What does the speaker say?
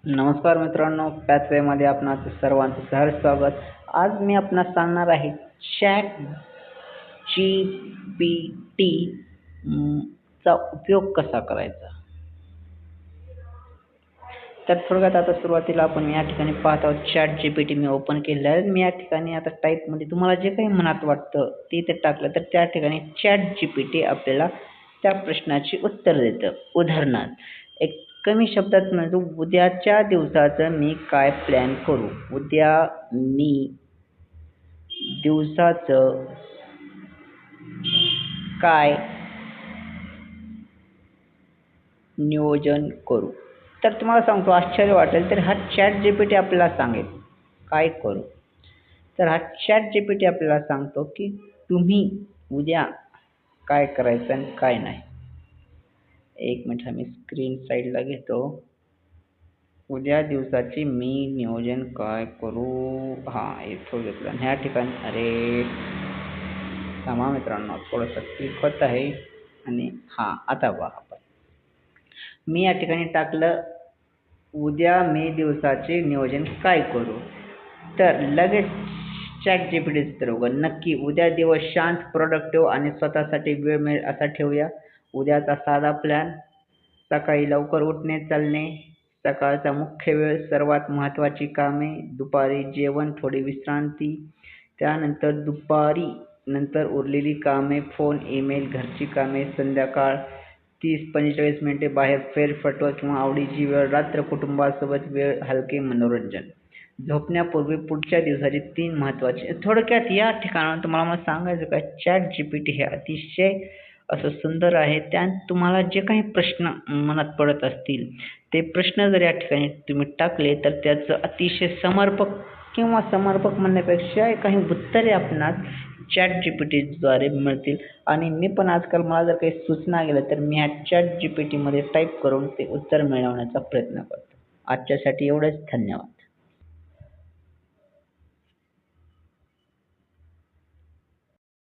नमस्कार मित्रांनो, पॅथवेमध्ये आपणाचं सर्वांचं सहर्ष स्वागत. आज मी आपणास सांगणार आहे ChatGPT चा उपयोग कसा करायचा. तर थोडक्यात आता सुरुवातीला आपण या ठिकाणी पाहत आहोत ChatGPT मी ओपन केलेलं आहे. मी या ठिकाणी आता टाईपमध्ये तुम्हाला जे काही मनात वाटतं ते इथे टाकलं तर त्या ठिकाणी ChatGPT आपल्याला त्या प्रश्नाची उत्तर देतं. उदाहरणार्थ एक कमी शब्दात म्हणतो, उद्याच्या दिवसाचं मी काय प्लॅन करू. उद्या मी दिवसाचं काय नियोजन करू. तर तुम्हाला सांगतो, आश्चर्य वाटेल तर हा ChatGPT आपल्याला सांगेल काय करू. तर हा ChatGPT आपल्याला सांगतो की तुम्ही उद्या काय करायचं आणि काय नाही. एक मिनिट मी स्क्रीन साईडला घेतो. उद्या दिवसाची मी नियोजन काय करू. इथं घेतलं ह्या ठिकाणी. अरे थांबा मित्रांनो, थोडंसं क्लिक होत आहे आणि आता पहा आपण. मी या ठिकाणी टाकलं उद्या मी दिवसाचे नियोजन काय करू. तर लगेच ChatGPT उत्तर बघा. नक्की उद्या दिवस शांत, प्रोडक्टिव्ह आणि स्वतःसाठी वेळ मिळेल असा ठेवूया. उद्याचा साधा प्लॅन: सकाळी लवकर उठणे, चालणे. सकाळचा मुख्य वेळ, सर्वात महत्त्वाची कामे. दुपारी जेवण, थोडी विश्रांती. त्यानंतर दुपारी नंतर उरलेली कामे, फोन, ईमेल, घरची कामे. संध्याकाळ 30-45 मिनिटे बाहेर फेरफटका किंवा आवडीची वेळ. रात्र कुटुंबासोबत वेळ, हलके मनोरंजन. झोपण्यापूर्वी पुढच्या दिवसाची 3 महत्त्वाची. थोडक्यात या ठिकाणावर तुम्हाला मला सांगायचं का, ChatGPT हे अतिशय असं सुंदर आहे. त्यात तुम्हाला जे काही प्रश्न मनात पडत असतील ते प्रश्न जर या ठिकाणी तुम्ही टाकले तर त्याचं अतिशय समर्पक म्हणण्यापेक्षा काही उत्तरे आपणास ChatGPT द्वारे मिळतील. आणि मी पण आजकाल मला जर काही सूचना गेल्या तर मी ह्या ChatGPT मध्ये टाईप करून ते उत्तर मिळवण्याचा प्रयत्न करतो. आजच्यासाठी एवढंच. धन्यवाद.